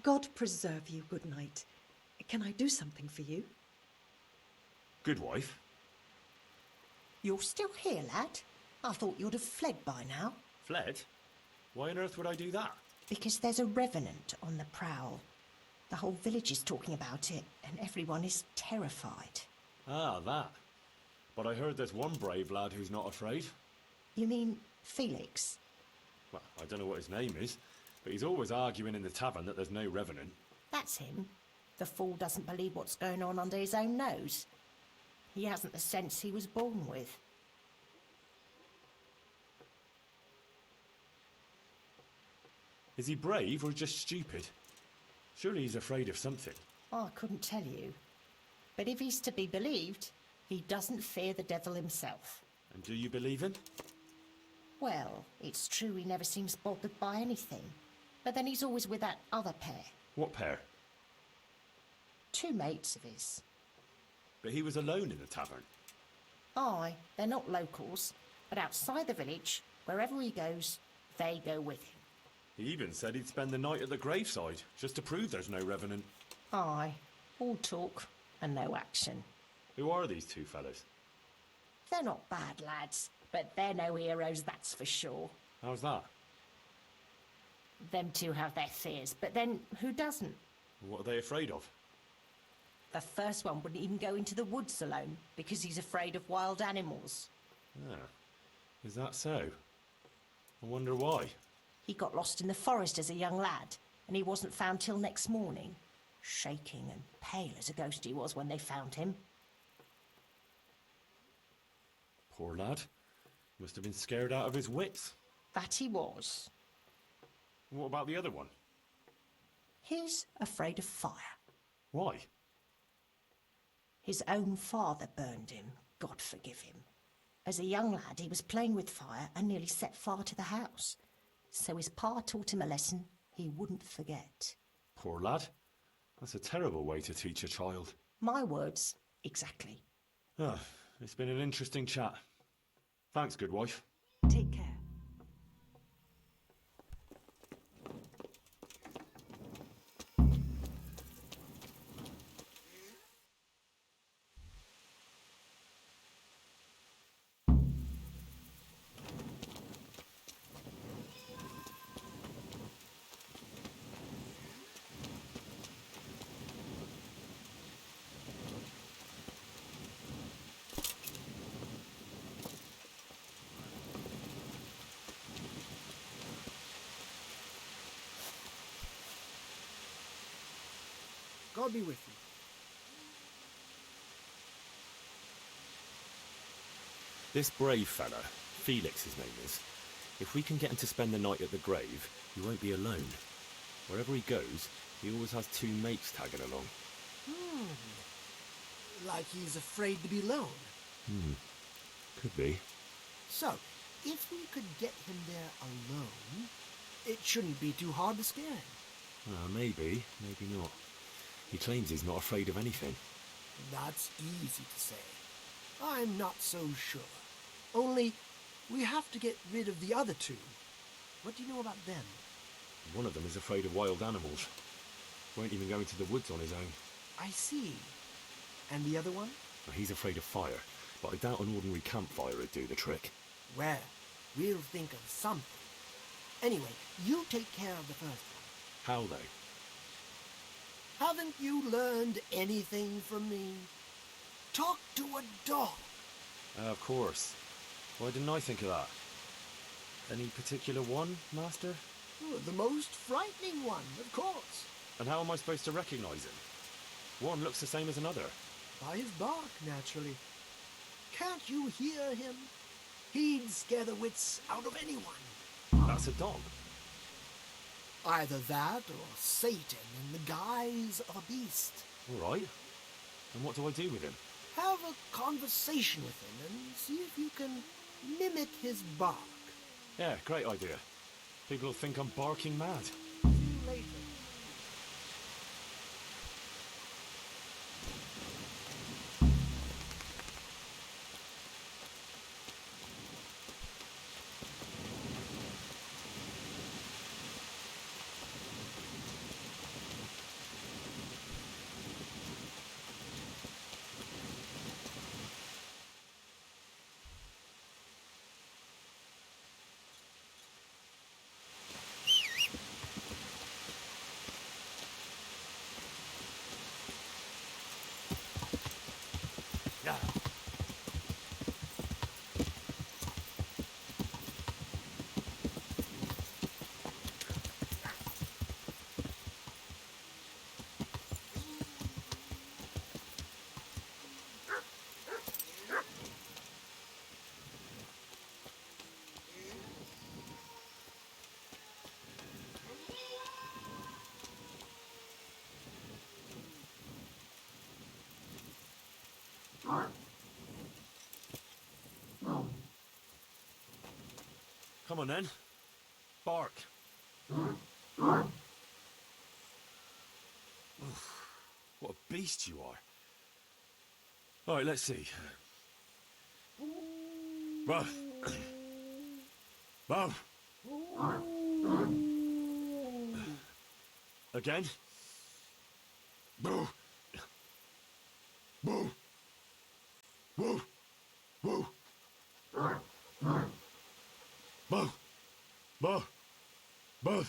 God preserve you, good knight. Can I do something for you? Good wife. You're still here, lad? I thought you'd have fled by now. Fled? Why on earth would I do that? Because there's a revenant on the prowl. The whole village is talking about it, and everyone is terrified. Ah, that. But I heard there's one brave lad who's not afraid. You mean Felix? Well, I don't know what his name is, but he's always arguing in the tavern that there's no revenant. That's him. The fool doesn't believe what's going on under his own nose. He hasn't the sense he was born with. Is he brave or just stupid? Surely he's afraid of something. I couldn't tell you. But if he's to be believed, he doesn't fear the devil himself. And do you believe him? Well, it's true he never seems bothered by anything. But then he's always with that other pair. What pair? 2 mates of his. But he was alone in the tavern. Aye, they're not locals. But outside the village, wherever he goes, they go with him. He even said he'd spend the night at the graveside, just to prove there's no revenant. Aye, all talk and no action. Who are these 2 fellas? They're not bad lads, but they're no heroes, that's for sure. How's that? Them 2 have their fears, but then who doesn't? What are they afraid of? The first one wouldn't even go into the woods alone, because he's afraid of wild animals. Ah, is that so? I wonder why. He got lost in the forest as a young lad, and he wasn't found till next morning. Shaking and pale as a ghost he was when they found him. Poor lad. Must have been scared out of his wits. That he was. What about the other one? He's afraid of fire. Why? His own father burned him, God forgive him. As a young lad, he was playing with fire and nearly set fire to the house. So his pa taught him a lesson he wouldn't forget. Poor lad. That's a terrible way to teach a child. My words, exactly. Ah, it's been an interesting chat. Thanks, good wife. Take care. God be with you. This brave fella, Felix his name is, if we can get him to spend the night at the grave, he won't be alone. Wherever he goes, he always has 2 mates tagging along. Like he's afraid to be alone. Could be. So, if we could get him there alone, it shouldn't be too hard to scare him. Maybe, maybe not. He claims he's not afraid of anything. That's easy to say. I'm not so sure. Only, we have to get rid of the other 2. What do you know about them? One of them is afraid of wild animals. Won't even go into the woods on his own. I see. And the other one? He's afraid of fire, but I doubt an ordinary campfire would do the trick. Well, we'll think of something. Anyway, you take care of the first one. How, though? Haven't you learned anything from me? Talk to a dog. Of course. Why didn't I think of that? Any particular one, Master? Oh, the most frightening one, of course. And how am I supposed to recognize him? One looks the same as another. By his bark, naturally. Can't you hear him? He'd scare the wits out of anyone. That's a dog. Either that or Satan in the guise of a beast. All right. And what do I do with him? Have a conversation with him and see if you can mimic his bark. Yeah, great idea. People will think I'm barking mad. See you later. Come on then. Bark. Oof, what a beast you are. All right, let's see. Bow. Bow. Again. Boo. Boo. Boo. Boo. Boo. Boo. Boo.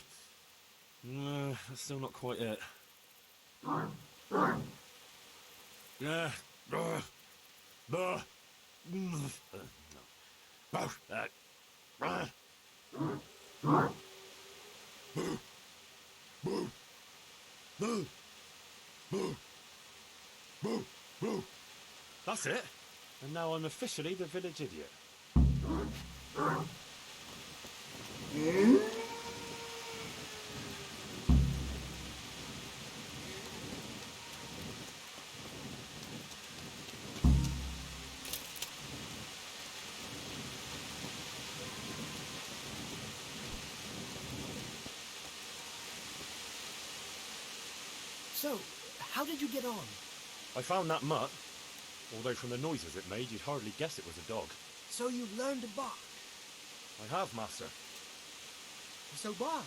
That's still not quite it. Yeah. Boo. Boo. No. Boo. Boo. Boo. Boo. Boo. Boo. Boo. That's it. And now I'm officially the village idiot. So, how did you get on? I found that mutt. Although from the noises it made, you'd hardly guess it was a dog. So you learned to bark. I have, master. So bark.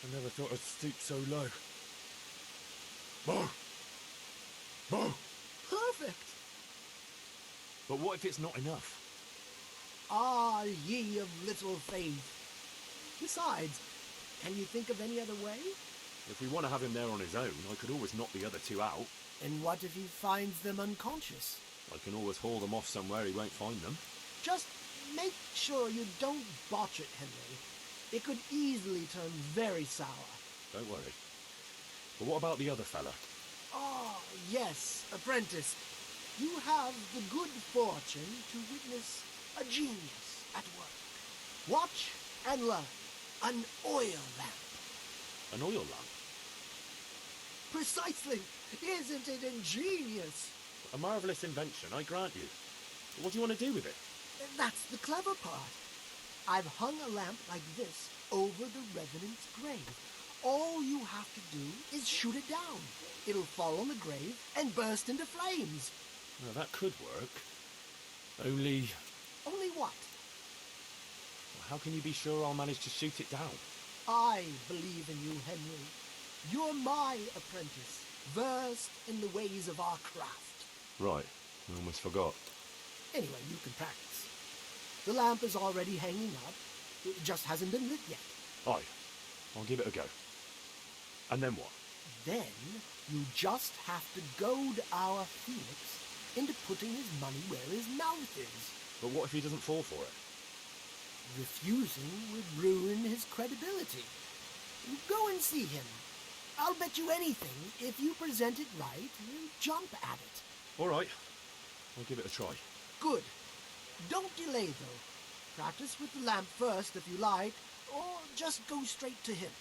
I never thought I'd stoop so low. Bow! Bow! Perfect! But what if it's not enough? Ah, ye of little faith. Besides, can you think of any other way? If we want to have him there on his own, I could always knock the other two out. And what if he finds them unconscious? I can always haul them off somewhere he won't find them. Just make sure you don't botch it, Henry. It could easily turn very sour. Don't worry. But what about the other fella? Ah, yes, apprentice. You have the good fortune to witness a genius at work. Watch and learn. An oil lamp. An oil lamp? Precisely. Isn't it ingenious? A marvellous invention, I grant you. But what do you want to do with it? That's the clever part. I've hung a lamp like this over the revenant's grave. All you have to do is shoot it down. It'll fall on the grave and burst into flames. Well, that could work. Only... Only what? How can you be sure I'll manage to shoot it down? I believe in you, Henry. You're my apprentice, versed in the ways of our craft. Right, I almost forgot. Anyway, you can practice. The lamp is already hanging up. It just hasn't been lit yet. Aye, I'll give it a go. And then what? Then you just have to goad our Felix into putting his money where his mouth is. But what if he doesn't fall for it? Refusing would ruin his credibility. Go and see him. I'll bet you anything, if you present it right, he'll jump at it. All right, I'll give it a try. Good. Don't delay, though. Practice with the lamp first, if you like, or just go straight to him.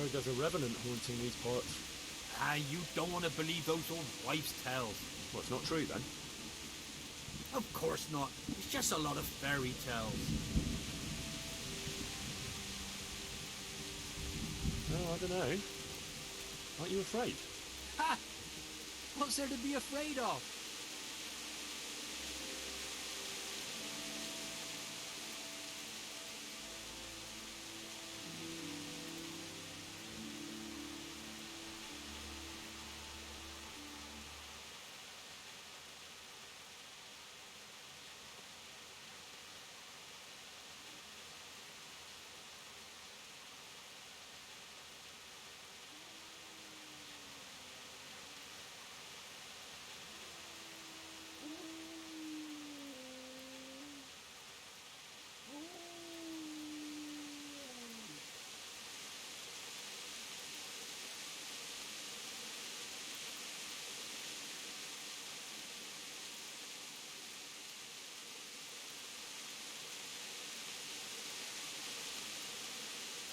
Heard there's a revenant haunting these parts. Ah, you don't want to believe those old wives' tales. Well, it's not true then. Of course not. It's just a lot of fairy tales. Oh, I don't know. Aren't you afraid? Ha! What's there to be afraid of?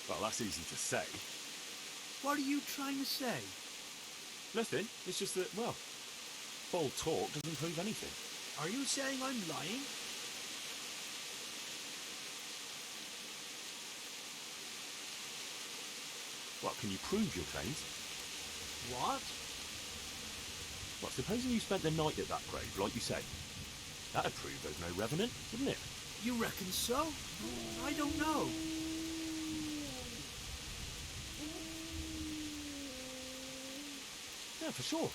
Well, that's easy to say. What are you trying to say? Nothing. It's just that, well, bold talk doesn't prove anything. Are you saying I'm lying? Well, can you prove your claims? What? Well, supposing you spent the night at that grave, like you said. That'd prove there's no revenant, wouldn't it? You reckon so? I don't know. Yeah, for sure.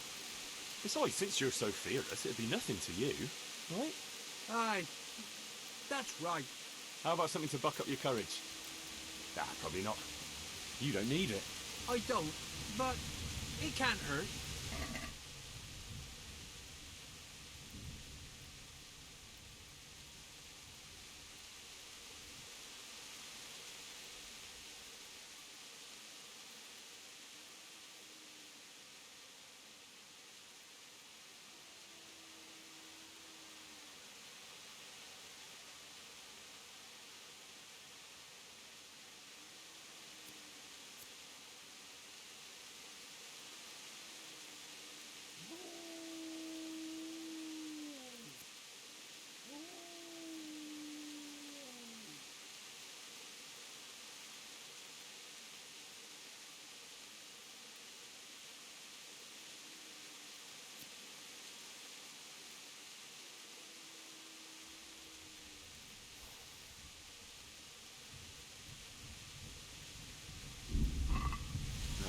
Besides, since you're so fearless, it'd be nothing to you, right? Aye, that's right. How about something to buck up your courage? Ah, probably not. You don't need it. I don't, but it can't hurt.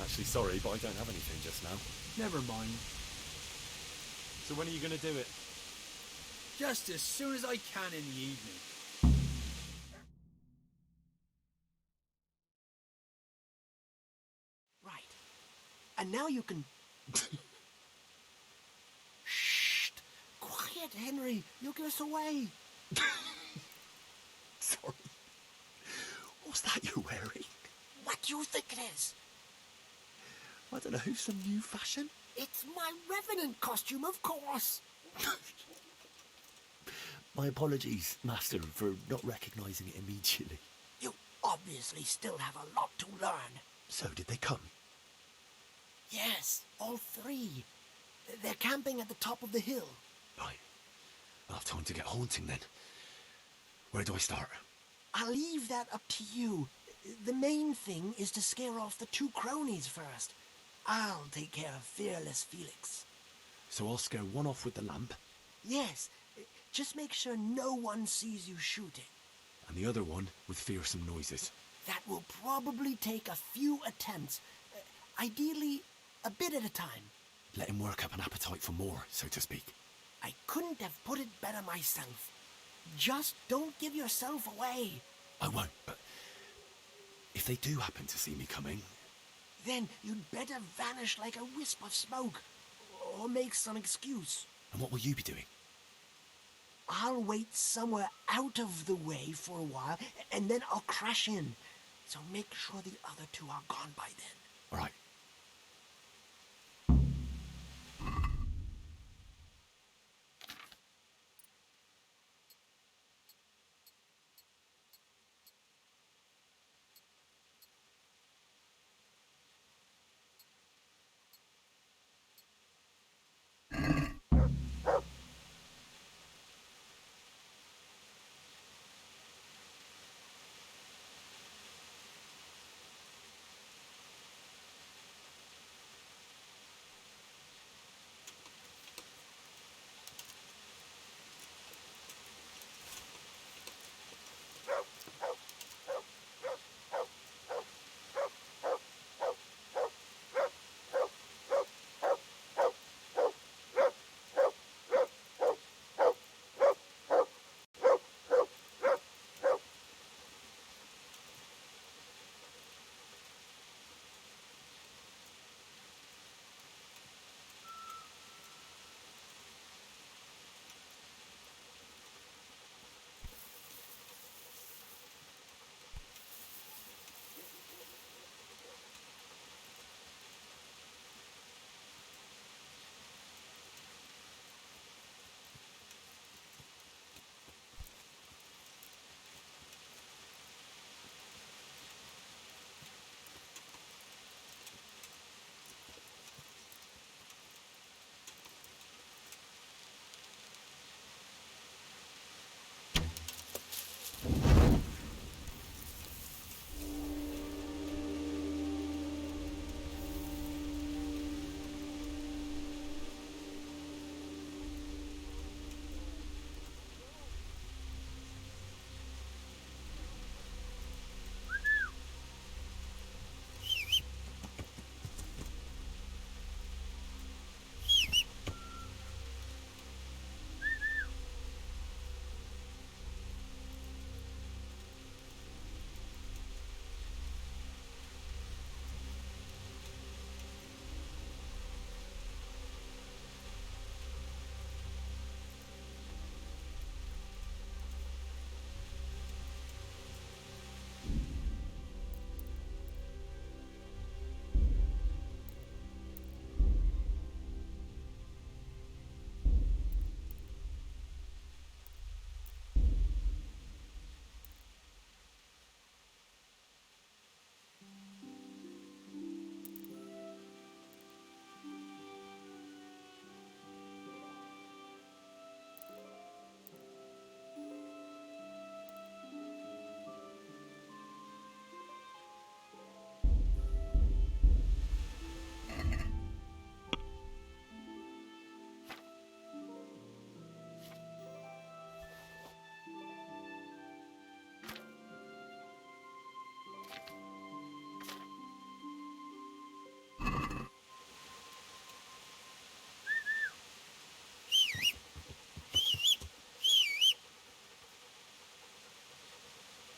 Actually, sorry, but I don't have anything just now. Never mind. So when are you going to do it? Just as soon as I can in the evening. Right. And now you can... Shh! Quiet, Henry. You'll give us away. Sorry. What's that you're wearing? What do you think it is? I don't know, some new fashion? It's my Revenant costume, of course. My apologies, Master, for not recognising it immediately. You obviously still have a lot to learn. So, did they come? Yes, all three. They're camping at the top of the hill. Right. I'll have time to get haunting then. Where do I start? I'll leave that up to you. The main thing is to scare off the two cronies first. I'll take care of fearless Felix. So I'll scare one off with the lamp, Yes, just make sure no one sees you shooting. and the other one with fearsome noises. That will probably take a few attempts. Ideally, a bit at a time. Let him work up an appetite for more, so to speak. I couldn't have put it better myself. Just don't give yourself away. I won't, but if they do happen to see me coming... Then you'd better vanish like a wisp of smoke, or make some excuse. And what will you be doing? I'll wait somewhere out of the way for a while, and then I'll crash in. So make sure the other two are gone by then. All right.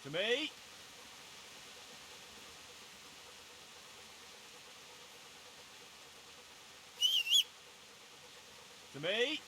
To me. To me.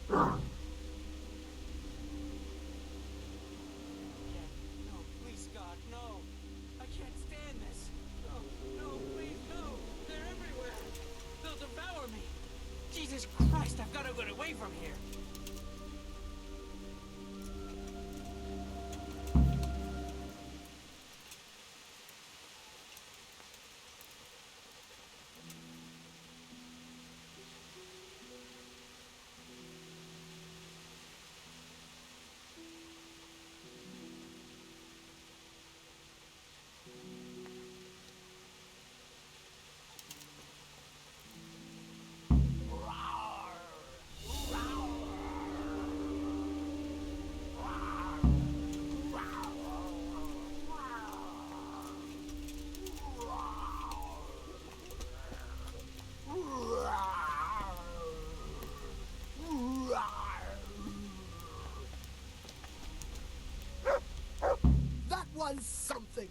No, please, God, no. I can't stand this. No, no, please, no. They're everywhere. They'll devour me. Jesus Christ, I've got to get away from here. That was something.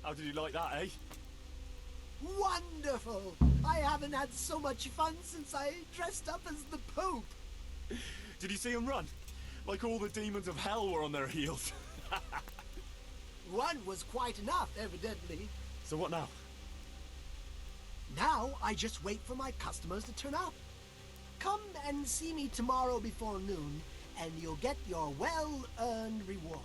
How did you like that, eh? Wonderful! I haven't had so much fun since I dressed up as the Pope. Did you see him run? Like all the demons of hell were on their heels. One was quite enough, evidently. So what now? Now I just wait for my customers to turn up. Come and see me tomorrow before noon, and you'll get your well-earned reward.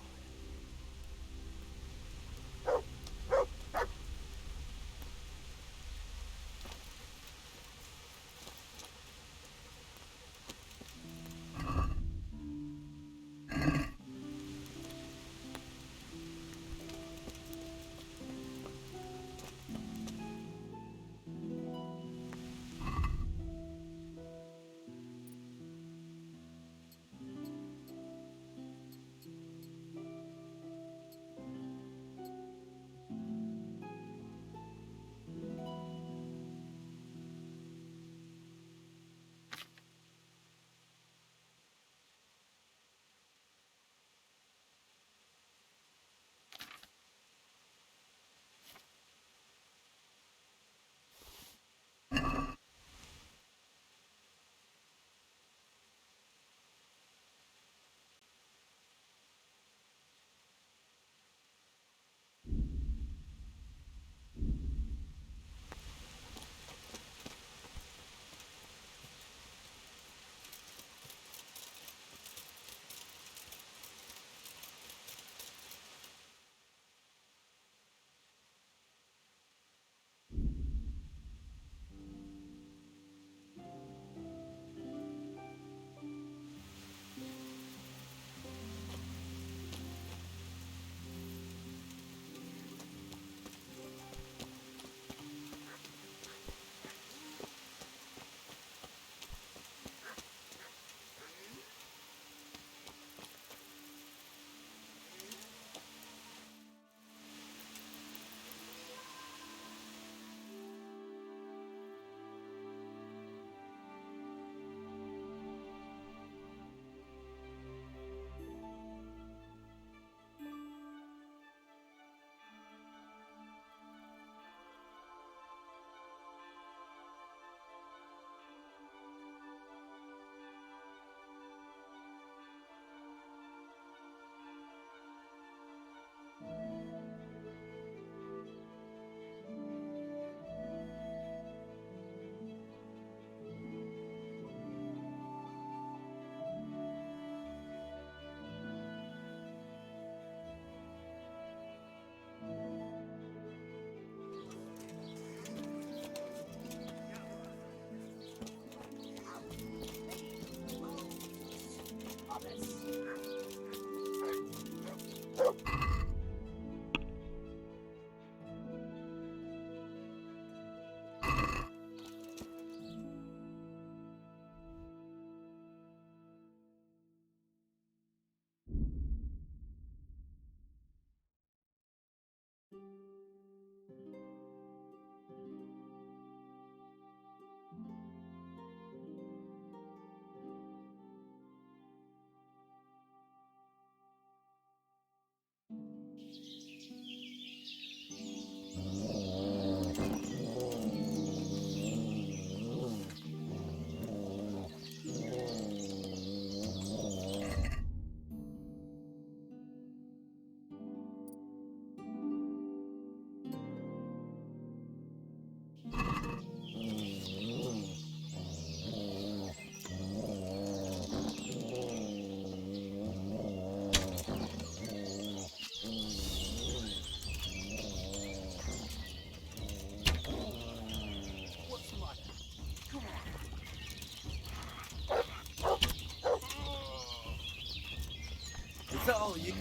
hell, you...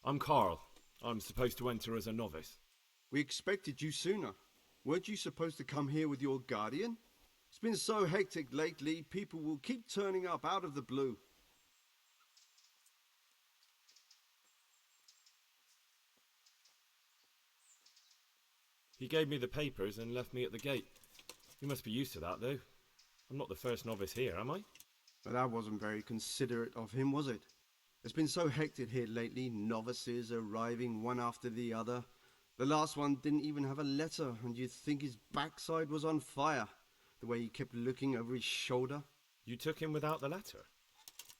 I'm Carl. I'm supposed to enter as a novice. We expected you sooner. Weren't you supposed to come here with your guardian? It's been so hectic lately, people will keep turning up out of the blue. He gave me the papers and left me at the gate. You must be used to that, though. I'm not the first novice here, am I? But that wasn't very considerate of him, was it? It's been so hectic here lately, novices arriving one after the other. The last one didn't even have a letter, and you'd think his backside was on fire, the way he kept looking over his shoulder. You took him without the letter?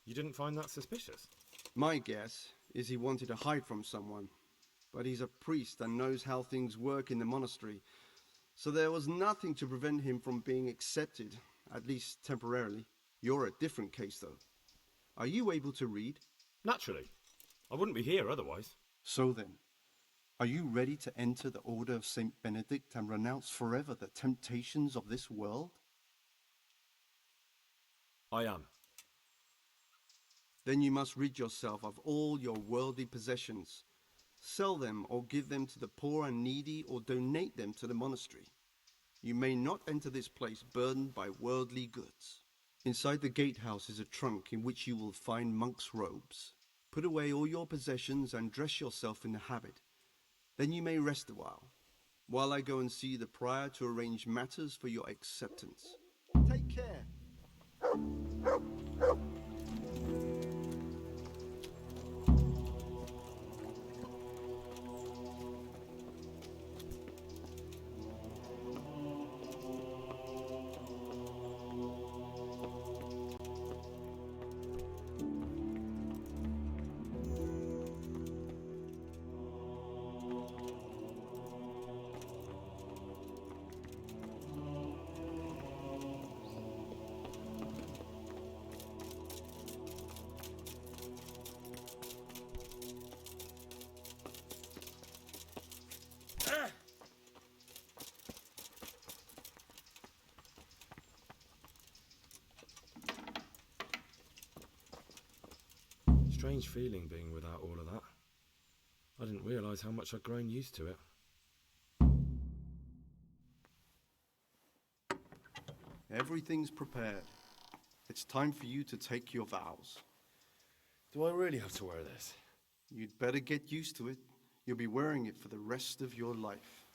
You didn't find that suspicious? My guess is he wanted to hide from someone, but he's a priest and knows how things work in the monastery, so there was nothing to prevent him from being accepted, at least temporarily. You're a different case, though. Are you able to read? Naturally. I wouldn't be here otherwise. So then, are you ready to enter the Order of Saint Benedict and renounce forever the temptations of this world? I am. Then you must rid yourself of all your worldly possessions. Sell them or give them to the poor and needy or donate them to the monastery. You may not enter this place burdened by worldly goods. Inside the gatehouse is a trunk in which you will find monk's robes. Put away all your possessions and dress yourself in the habit. Then you may rest a while I go and see the prior to arrange matters for your acceptance. Take care. Strange feeling being without all of that. I didn't realise how much I'd grown used to it. Everything's prepared. It's time for you to take your vows. Do I really have to wear this? You'd better get used to it. You'll be wearing it for the rest of your life.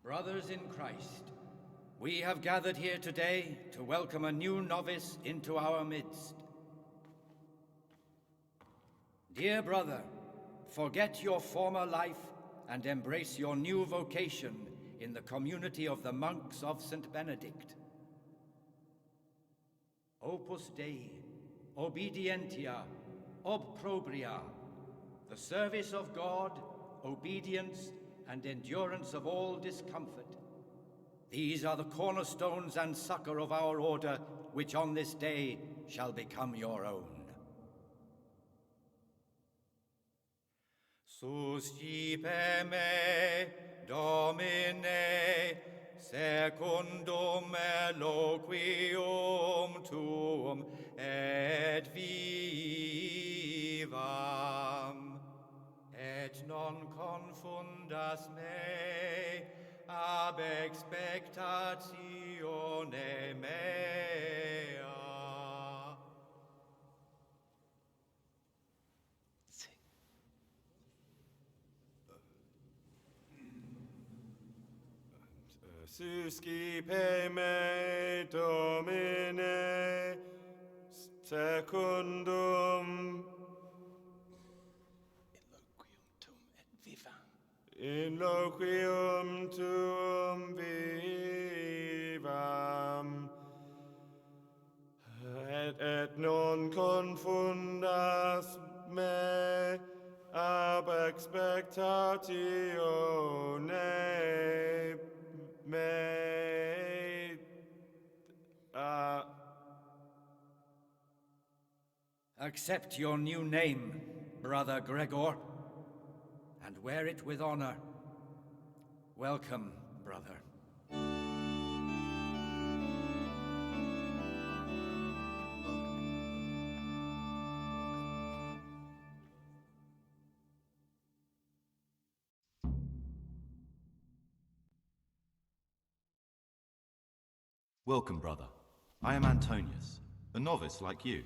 Brothers in Christ, we have gathered here today to welcome a new novice into our midst. Dear brother, forget your former life and embrace your new vocation in the community of the monks of St. Benedict. Opus Dei, obedientia, obprobria, the service of God, obedience, and endurance of all discomfort. These are the cornerstones and succor of our order, which on this day shall become your own. Suscipe me, Domine, secundum eloquium tuum et vivam, et non confundas me ab expectatione mea. Suscipe me, Domine, secundum in loquium tuum vivam, et non confundas me ab expectatione mea. Accept your new name, Brother Gregor, and wear it with honor. Welcome, brother. Welcome, brother. I am Antonius, a novice like you.